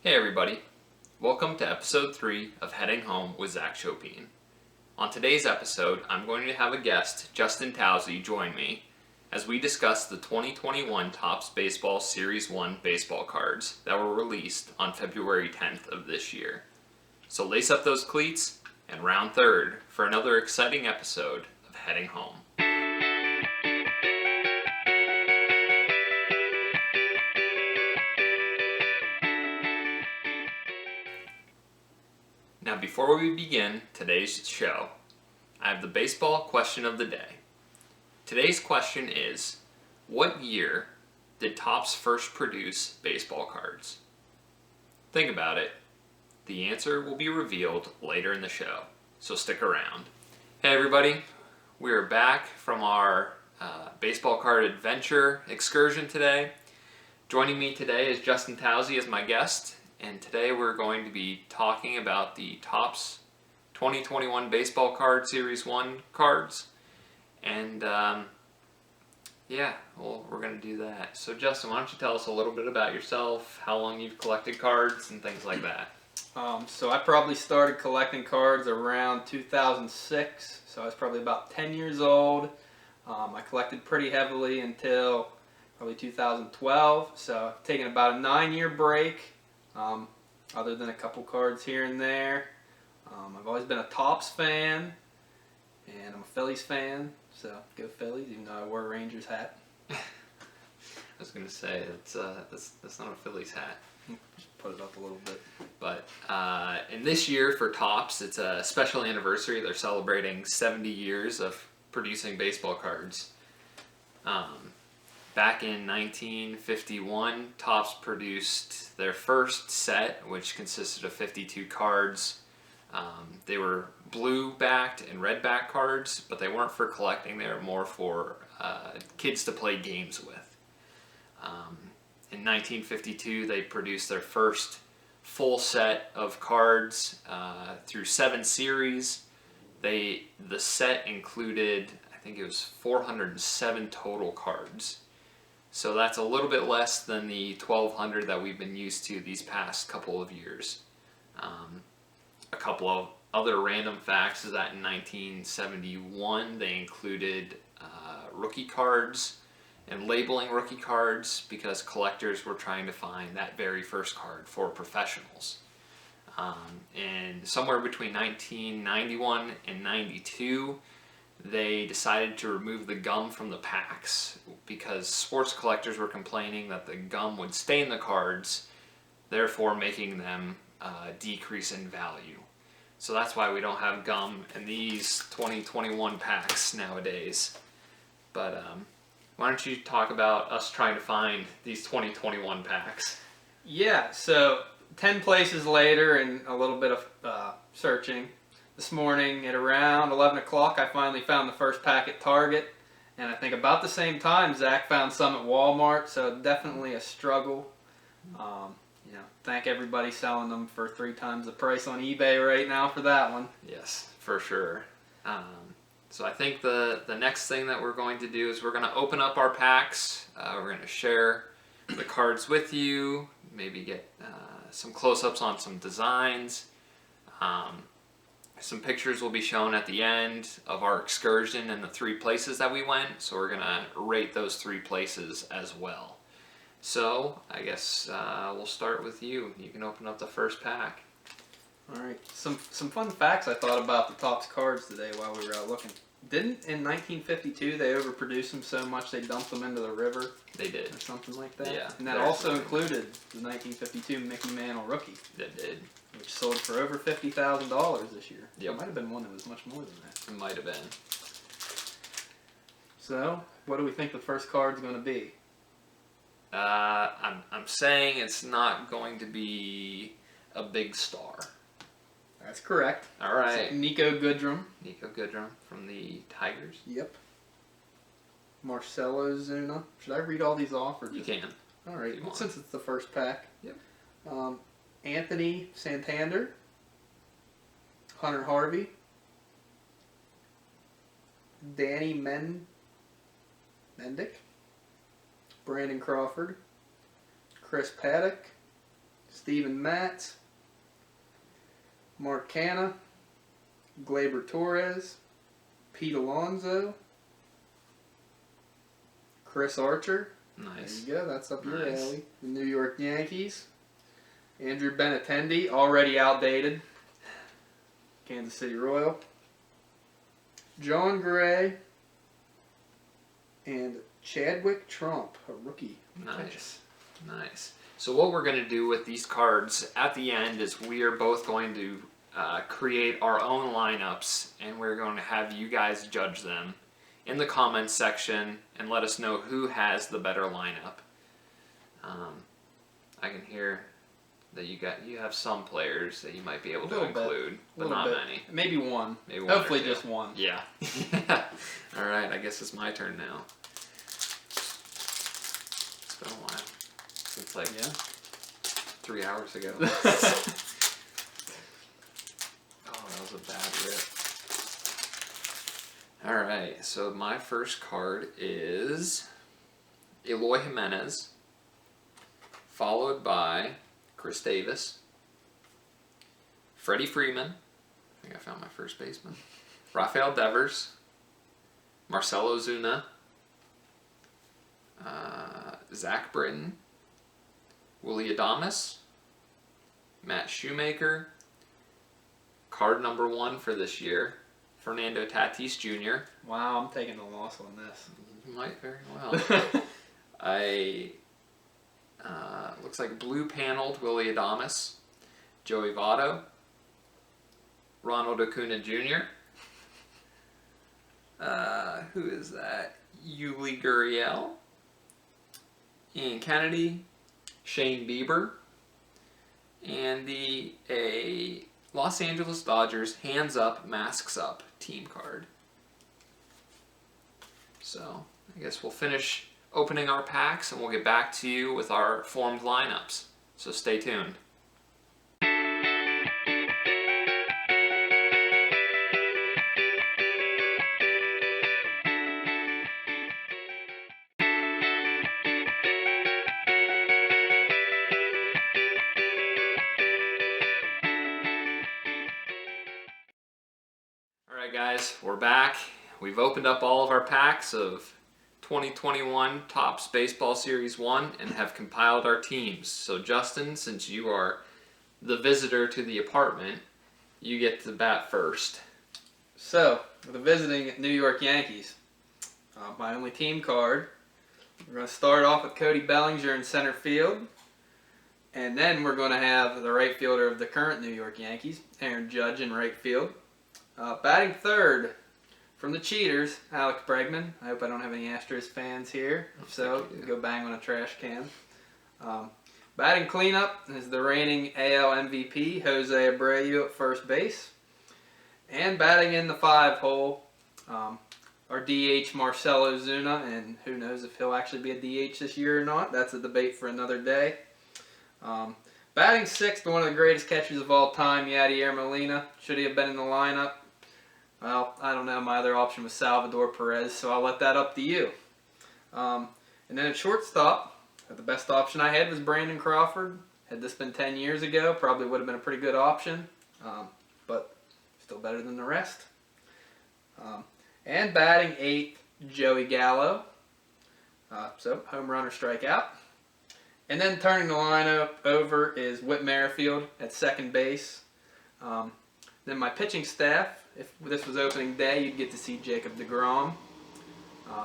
Hey everybody, welcome to episode 3 of Heading Home with Zach Shopene. On today's episode, I'm going to have a guest, Justin Towsey, join me as we discuss the 2021 Topps Baseball Series 1 baseball cards that were released on February 10th of this year. So lace up those cleats and round third for another exciting episode of Heading Home. Now, before we begin today's show, I have the baseball question of the day. Today's question is, what year did Topps first produce baseball cards? Think about it. The answer will be revealed later in the show, so stick around. Hey everybody, we are back from our baseball card adventure excursion today. Joining me today is Justin Towsey as my guest. And today we're going to be talking about the Topps 2021 Baseball Card Series 1 cards. And we're going to do that. So Justin, why don't you tell us a little bit about yourself, how long you've collected cards, and things like that. So I probably started collecting cards around 2006. So I was probably about 10 years old. I collected pretty heavily until probably 2012. So I've taken about a 9-year break. Other than a couple cards here and there. I've always been a Topps fan, and I'm a Phillies fan, so go Phillies, even though I wore a Rangers hat. I was going to say, that's not a Phillies hat. Just put it up a little bit. But in this year for Topps, it's a special anniversary. They're celebrating 70 years of producing baseball cards. Back in 1951, Topps produced their first set, which consisted of 52 cards. They were blue-backed and red-backed cards, but they weren't for collecting. They were more for kids to play games with. In 1952, they produced their first full set of cards through 7 series. The set included, I think it was 407 total cards. So that's a little bit less than the 1,200 that we've been used to these past couple of years. A couple of other random facts is that in 1971 they included rookie cards and labeling rookie cards because collectors were trying to find that very first card for professionals. And somewhere between 1991 and 92, they decided to remove the gum from the packs because sports collectors were complaining that the gum would stain the cards, therefore making them decrease in value. So that's why we don't have gum in these 2021 packs nowadays. But why don't you talk about us trying to find these 2021 packs? Yeah, so 10 places later and a little bit of searching. This morning at around 11 o'clock, I finally found the first pack at Target. And I think about the same time, Zach found some at Walmart, so definitely a struggle. Thank everybody selling them for 3 times the price on eBay right now for that one. Yes, for sure. So I think the next thing that we're going to do is we're going to open up our packs. We're going to share the cards with you, maybe get some close-ups on some designs. Some pictures will be shown at the end of our excursion and the 3 places that we went, so we're going to rate those 3 places as well. So, I guess we'll start with you. You can open up the first pack. Alright, some fun facts I thought about the Topps cards today while we were out looking. Didn't in 1952 they overproduced them so much they dumped them into the river? They did. Or something like that? Yeah. And that also included the 1952 Mickey Mantle rookie. That did. Which sold for over $50,000 this year. Yep. It might have been one that was much more than that. It might have been. So, what do we think the first card's going to be? I'm saying it's not going to be a big star. That's correct. All right. It's Nico Goodrum. Nico Goodrum from the Tigers. Yep. Marcelo Zuna. Should I read all these off? Or You just... can. All right. Since it's the first pack. Yep. Anthony Santander. Hunter Harvey. Danny Mendick. Brandon Crawford, Chris Paddock, Steven Matz, Mark Canha, Gleyber Torres, Pete Alonso, Chris Archer. Nice. There you go. That's up your Nice. alley. The New York Yankees. Andrew Benintendi, already outdated. Kansas City Royal. John Gray. And Chadwick Trump, a rookie. Nice. Nice. So what we're going to do with these cards at the end is we are both going to create our own lineups, and we're going to have you guys judge them in the comments section and let us know who has the better lineup. I can hear that you have some players that you might be able to include, but not many. Maybe one. Maybe one. Hopefully just one. Yeah. All right. I guess it's my turn now. It's been a while. It's like 3 hours ago. Oh, that was a bad rip. Alright, so my first card is Eloy Jimenez, followed by Chris Davis, Freddie Freeman, I think I found my first baseman, Rafael Devers, Marcell Ozuna, Zach Britton, Willy Adames, Matt Shoemaker, card number 1 for this year, Fernando Tatis Jr. Wow, I'm taking a loss on this. You might very well. Looks like blue paneled Willy Adames, Joey Votto, Ronald Acuna Jr. Who is that? Yuli Gurriel, Ian Kennedy, Shane Bieber, and a Los Angeles Dodgers hands up, masks up team card. So I guess we'll finish opening our packs and we'll get back to you with our formed lineups. So stay tuned. Alright guys, we're back. We've opened up all of our packs of 2021 Topps Baseball Series 1 and have compiled our teams. So Justin, since you are the visitor to the apartment, you get to bat first. So, the visiting New York Yankees, my only team card, we're going to start off with Cody Bellinger in center field. And then we're going to have the right fielder of the current New York Yankees, Aaron Judge, in right field. Batting third from the Cheaters, Alex Bregman. I hope I don't have any Astros fans here. If so, go bang on a trash can. Batting cleanup is the reigning AL MVP, Jose Abreu at first base. And batting in the 5 hole, our DH, Marcell Ozuna, and who knows if he'll actually be a DH this year or not. That's a debate for another day. Batting sixth, one of the greatest catchers of all time, Yadier Molina. Should he have been in the lineup? Well, I don't know. My other option was Salvador Perez, so I'll let that up to you. And then at shortstop, the best option I had was Brandon Crawford. Had this been 10 years ago, probably would have been a pretty good option, but still better than the rest. And batting eighth, Joey Gallo. So home run or strikeout. And then turning the lineup over is Whit Merrifield at second base. Then my pitching staff, if this was opening day, you'd get to see Jacob deGrom.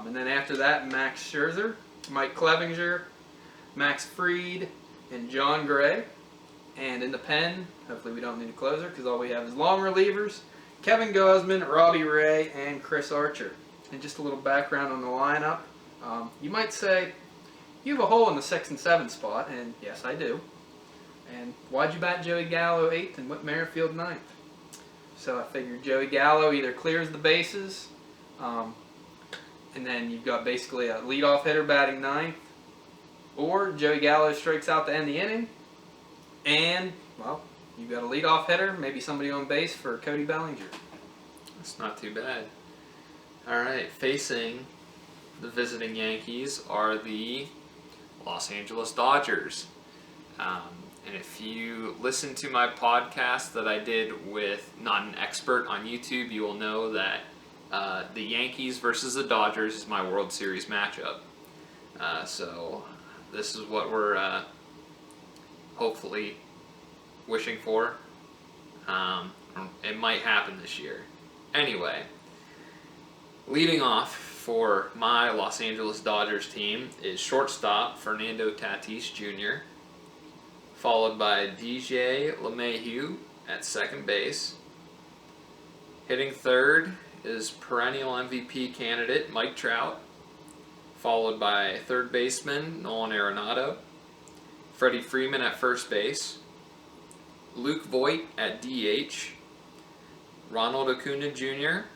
And then after that, Max Scherzer, Mike Clevinger, Max Fried, and John Gray. And in the pen, hopefully we don't need a closer because all we have is long relievers, Kevin Gausman, Robbie Ray, and Chris Archer. And just a little background on the lineup. You might say, you have a hole in the 6 and 7 spot, and yes, I do. And why'd you bat Joey Gallo 8th and Whit Merrifield 9th? So I figured Joey Gallo either clears the bases, and then you've got basically a leadoff hitter batting 9th, or Joey Gallo strikes out to end the inning, and, well, you've got a leadoff hitter, maybe somebody on base for Cody Bellinger. That's not too bad. Alright, facing the visiting Yankees are the Los Angeles Dodgers. And if you listen to my podcast that I did with Not an Expert on YouTube, you will know that the Yankees versus the Dodgers is my World Series matchup. So this is what we're hopefully wishing for. It might happen this year. Anyway, leading off for my Los Angeles Dodgers team is shortstop Fernando Tatis Jr., followed by DJ LeMahieu at second base. Hitting third is perennial MVP candidate Mike Trout, followed by third baseman Nolan Arenado, Freddie Freeman at first base, Luke Voit at DH, Ronald Acuna Jr.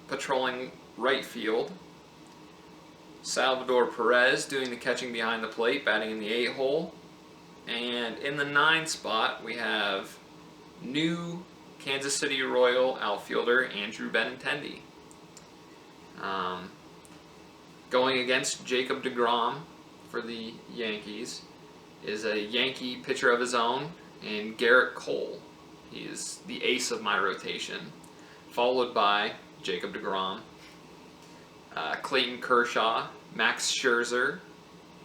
patrolling right field, Salvador Perez doing the catching behind the plate, batting in the 8-hole, and in the 9 spot we have new Kansas City Royal outfielder Andrew Benintendi. Going against Jacob deGrom for the Yankees is a Yankee pitcher of his own, and Garrett Cole. He is the ace of my rotation, followed by Jacob deGrom, Clayton Kershaw, Max Scherzer,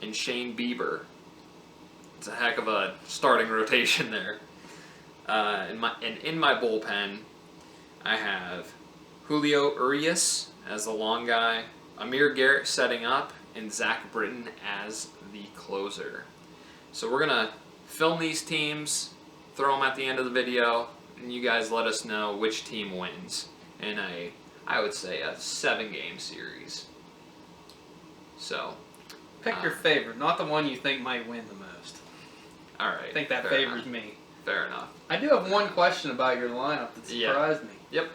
and Shane Bieber. It's a heck of a starting rotation there. In my bullpen, I have Julio Urias as the long guy, Amir Garrett setting up, and Zach Britton as the closer. So we're gonna film these teams, throw them at the end of the video, and you guys let us know which team wins in I would say a 7-game series. So Pick your favorite, not the one you think might win the most. All right. I think that favors me. Fair enough. I do have one question about your lineup that surprised me. Yep.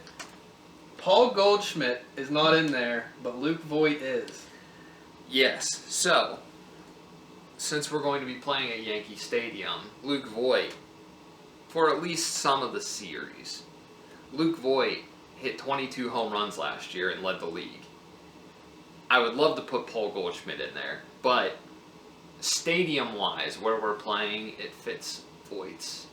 Paul Goldschmidt is not in there, but Luke Voit is. Yes. So, since we're going to be playing at Yankee Stadium, Luke Voit, for at least some of the series, Luke Voit hit 22 home runs last year and led the league. I would love to put Paul Goldschmidt in there, but stadium-wise, where we're playing, it fits Voigt's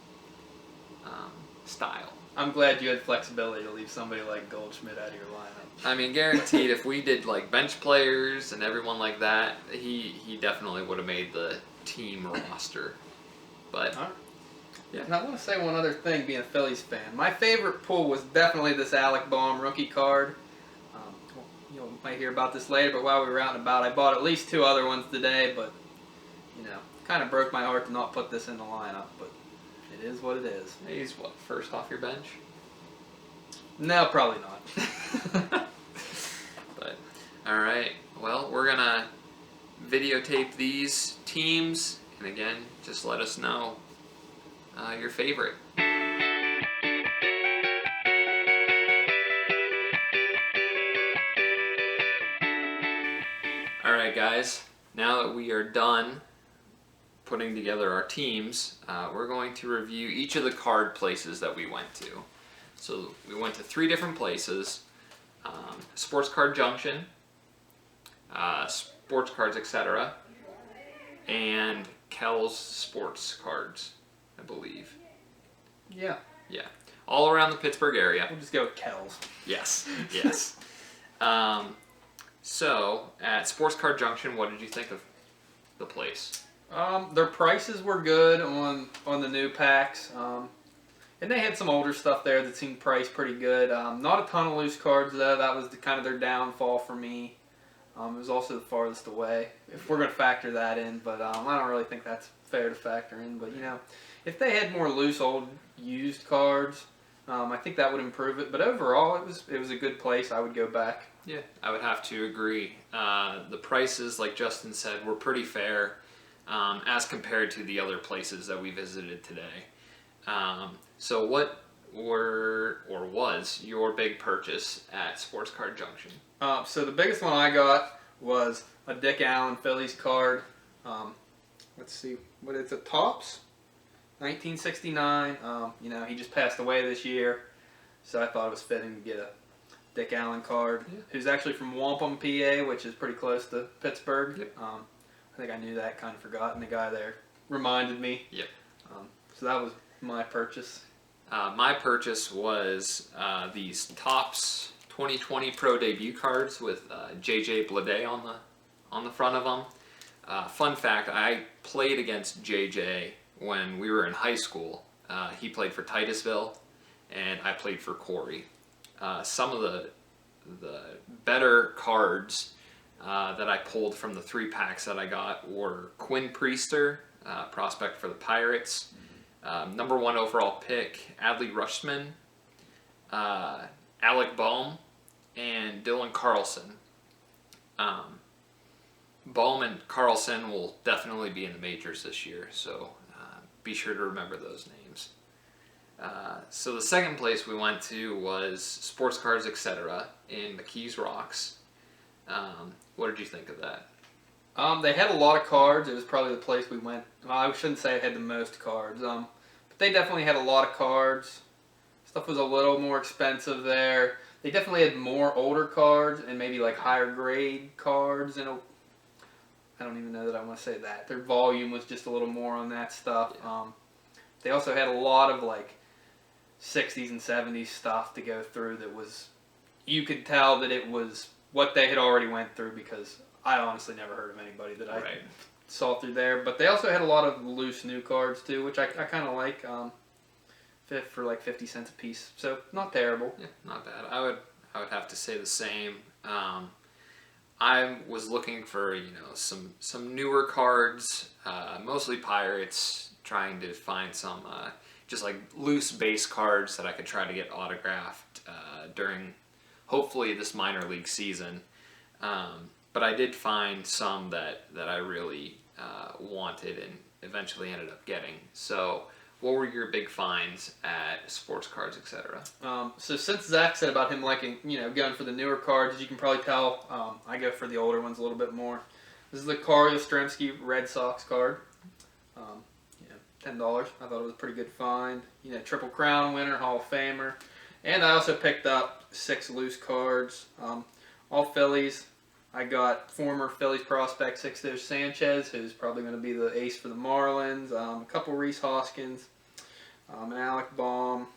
style. I'm glad you had flexibility to leave somebody like Goldschmidt out of your lineup. I mean, guaranteed, if we did like bench players and everyone like that, he definitely would have made the team roster. But All right. yeah. And I want to say one other thing, being a Phillies fan. My favorite pull was definitely this Alec Baum rookie card. You might hear about this later, but while we were out and about, I bought at least 2 other ones today, but, kind of broke my heart to not put this in the lineup, but it is what it is. He's what, first off your bench? No, probably not. But, alright, well, we're going to videotape these teams, and again, just let us know your favorite. Alright guys, now that we are done putting together our teams, we're going to review each of the card places that we went to. So we went to 3 different places: SportsCard Junction, SportsCards, etc., and Kel's Sports Cards, I believe. Yeah. Yeah, all around the Pittsburgh area. We'll just go with Kel's. Yes, yes. So at SportsCard Junction, what did you think of the place? Their prices were good on the new packs, and they had some older stuff there that seemed priced pretty good. Not a ton of loose cards though. That was kind of their downfall for me. It was also the farthest away, if we're going to factor that in. But I don't really think that's fair to factor in. But if they had more loose old used cards, I think that would improve it. But overall, it was a good place. I would go back. Yeah, I would have to agree. The prices, like Justin said, were pretty fair. As compared to the other places that we visited today. So what was your big purchase at SportsCard Junction? So the biggest one I got was a Dick Allen Phillies card. Let's see, what it's a Topps, 1969. He just passed away this year, so I thought it was fitting to get a Dick Allen card. Yeah. Who's actually from Wampum, PA, which is pretty close to Pittsburgh. Yep. I think I knew that, kind of forgotten. The guy there reminded me. Yep. So that was my purchase. My purchase was these Topps 2020 Pro Debut cards with JJ Bleday on the front of them. Fun fact, I played against JJ when we were in high school. He played for Titusville, and I played for Corey. Some of the better cards that I pulled from the 3-packs that I got were Quinn Priester, prospect for the Pirates, number 1 overall pick, Adley Rutschman, Alec Boehm, and Dylan Carlson. Boehm and Carlson will definitely be in the majors this year, so be sure to remember those names. So the second place we went to was SportsCards, etc. in McKees Rocks. What did you think of that? They had a lot of cards. It was probably the place we went. Well, I shouldn't say it had the most cards. But they definitely had a lot of cards. Stuff was a little more expensive there. They definitely had more older cards and maybe like higher grade cards. And I don't even know that I want to say that. Their volume was just a little more on that stuff. Yeah. They also had a lot of like 60s and 70s stuff to go through that was, you could tell that it was what they had already went through, because I honestly never heard of anybody that I saw through there. But they also had a lot of loose new cards too, which I kind of like. For like 50 cents a piece, so not terrible. Yeah, not bad. I would have to say the same. I was looking for some newer cards, mostly Pirates, trying to find some just like loose base cards that I could try to get autographed during hopefully this minor league season. But I did find some that I really wanted and eventually ended up getting. So what were your big finds at SportsCards, etc.? So since Zach said about him liking, going for the newer cards, as you can probably tell, I go for the older ones a little bit more. This is the Carl Yastrzemski Red Sox card. $10. I thought it was a pretty good find. Triple Crown winner, Hall of Famer. And I also picked up 6 loose cards, all Phillies. I got former Phillies prospect Sixto Sanchez, who's probably going to be the ace for the Marlins. A couple Reese Hoskins, an Alec Boehm.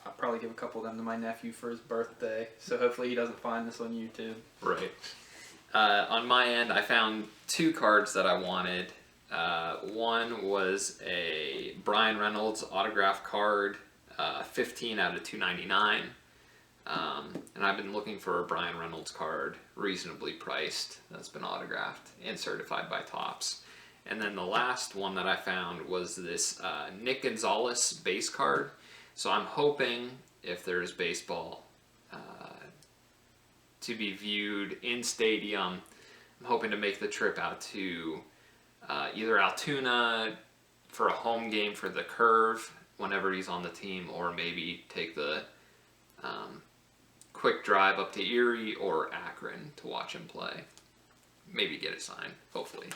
I'll probably give a couple of them to my nephew for his birthday, so hopefully he doesn't find this on YouTube. Right. On my end, I found 2 cards that I wanted. One was a Brian Reynolds autograph card, 15 out of 299. And I've been looking for a Brian Reynolds card, reasonably priced, that's been autographed and certified by Topps. And then the last one that I found was this Nick Gonzalez base card. So I'm hoping, if there's baseball to be viewed in stadium, I'm hoping to make the trip out to either Altoona for a home game for the Curve whenever he's on the team, or maybe take the quick drive up to Erie or Akron to watch him play. Maybe get it signed, hopefully.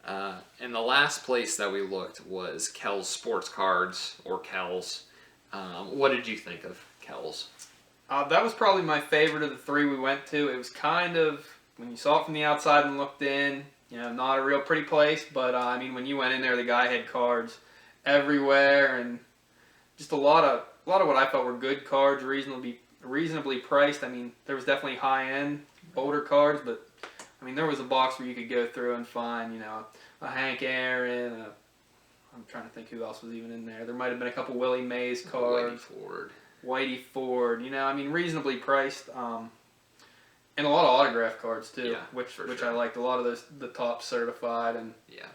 And the last place that we looked was Kel's Sports Cards, or Kel's. What did you think of Kel's? That was probably my favorite of the 3 we went to. It was kind of, when you saw it from the outside and looked in, not a real pretty place, but when you went in there, the guy had cards everywhere, and just a lot of what I thought were good cards, reasonably priced. There was definitely high-end, older cards, but there was a box where you could go through and find, a Hank Aaron, I'm trying to think who else was even in there. There might have been a couple Willie Mays cards. Whitey Ford. Reasonably priced. And a lot of autograph cards too, Yeah, which sure. I liked. A lot of those, the top certified, and Yeah.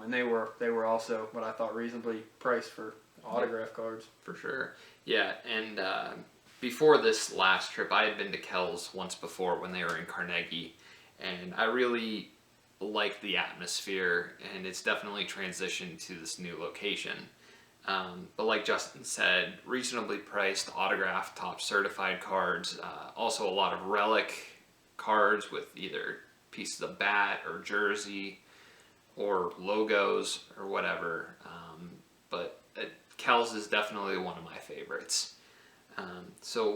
And they were also what I thought reasonably priced for autograph cards. For sure. Yeah, and before this last trip, I had been to Kel's once before when they were in Carnegie, and I really liked the atmosphere, and it's definitely transitioned to this new location. But like Justin said, reasonably priced, autographed, top certified cards, also a lot of relic cards with either pieces of bat or jersey or logos or whatever. But Kel's is definitely one of my favorites. So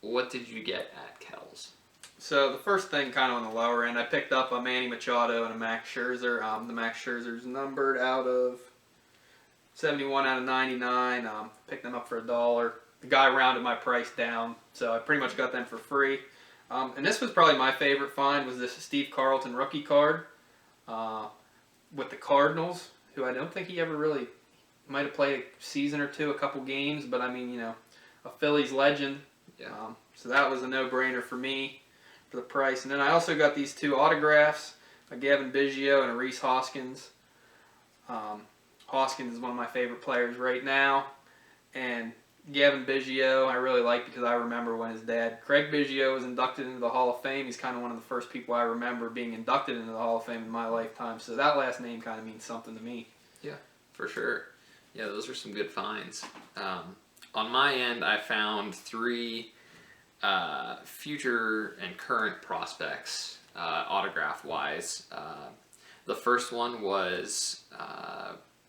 what did you get at Kel's? So the first thing, kind of on the lower end, I picked up a Manny Machado and a Max Scherzer. The Max Scherzer's numbered out of 71 out of 99. Picked them up for $1. The guy rounded my price down, so I pretty much got them for free. And this was probably my favorite find, was this Steve Carlton rookie card with the Cardinals, who I don't think he ever really, might have played a season or two, a couple games, but I mean, you know, a Phillies legend. Yeah. So that was a no-brainer for me for the price. And then I also got these 2 autographs, a Gavin Biggio and a Reese Hoskins. Hoskins is one of my favorite players right now, and Gavin Biggio I really like because I remember when his dad, Craig Biggio, was inducted into the Hall of Fame. He's kind of one of the first people I remember being inducted into the Hall of Fame in my lifetime, so that last name kind of means something to me. Yeah, for sure. Yeah, those are some good finds. On my end, I found 3 future and current prospects, autograph-wise. The first one was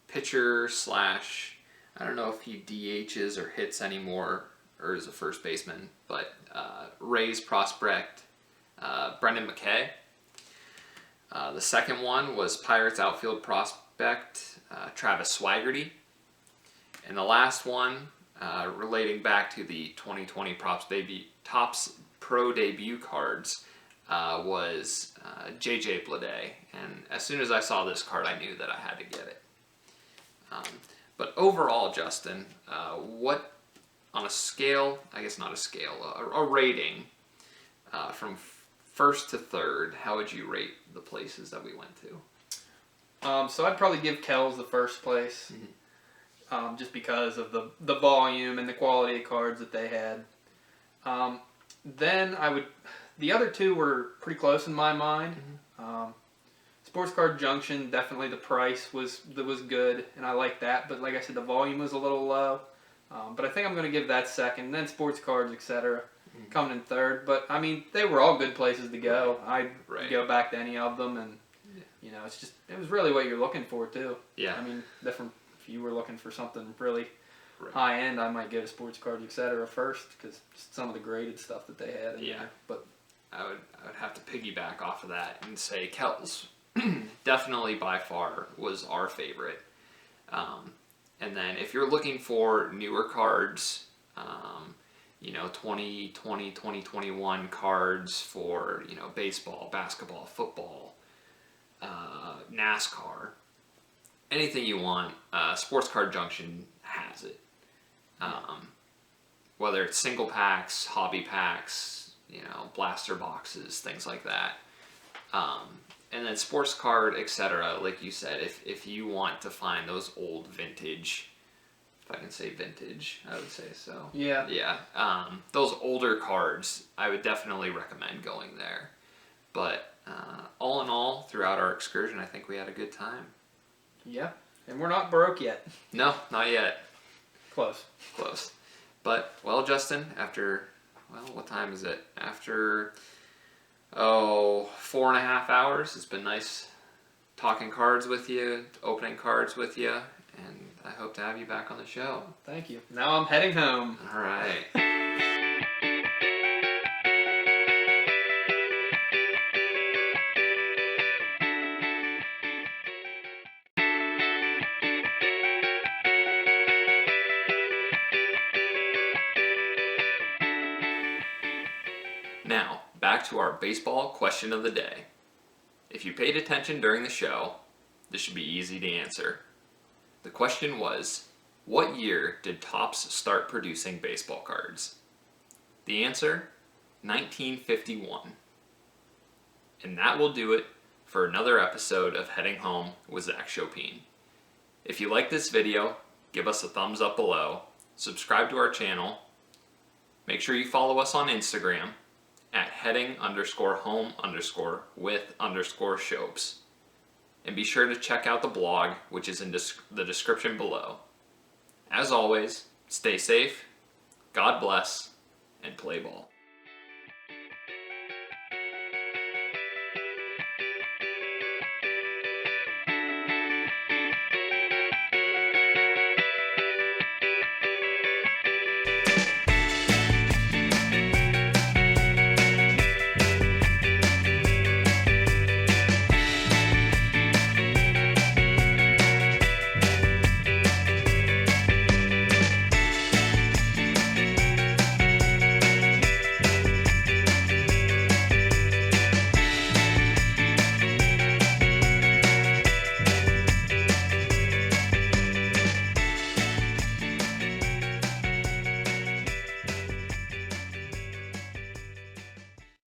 pitcher slash, I don't know if he DHs or hits anymore or is a first baseman, but Rays prospect Brendan McKay. The second one was Pirates outfield prospect Travis Swaggerty. And the last one, relating back to the 2020 Topps Pro debut cards, was JJ Bleday. And as soon as I saw this card, I knew that I had to get it. But overall, Justin, what, on a scale, I guess not a scale, a rating from first to third, how would you rate the places that we went to? So I'd probably give Kells the first place, just because of the volume and the quality of cards that they had. Then the other 2 were pretty close in my mind. SportsCard Junction, definitely the price was good, and I liked that. But like I said, the volume was a little low. But I think I'm going to give that second. Then SportsCards, etc., coming in third. But I mean, they were all good places to go. I'd go back to any of them, and you know, it was really what you're looking for too. Yeah. I mean, different. If you were looking for something really high end, I might go to SportsCards, etc. first, because some of the graded stuff that they had in there. But I would have to piggyback off of that and say Kells definitely by far was our favorite. And then if you're looking for newer cards, you know, 2020, 2021 cards for, you know, baseball, basketball, football, NASCAR, anything you want, SportsCard Junction has it. Whether it's single packs, hobby packs, you know, blaster boxes, things like that. And then SportsCard, etc. Like you said, if you want to find those old vintage, if I can say vintage, I would say so. Yeah. Yeah. Those older cards, I would definitely recommend going there. But all in all, throughout our excursion, I think we had a good time. Yeah. And we're not broke yet. No, not yet. Close. But, well, Justin, after, well, what time is it? After, 4.5 hours. It's been nice talking cards with you, opening cards with you, and I hope to have you back on the show. Thank you. Now I'm heading home. All right. Now, back to our baseball question of the day. If you paid attention during the show, this should be easy to answer. The question was, what year did Topps start producing baseball cards? The answer, 1951. And that will do it for another episode of Heading Home with Zach Shopene. If you like this video, give us a thumbs up below, subscribe to our channel, make sure you follow us on Instagram at heading_home_with_Shopes. And be sure to check out the blog, which is in the description below. As always, stay safe, God bless, and play ball.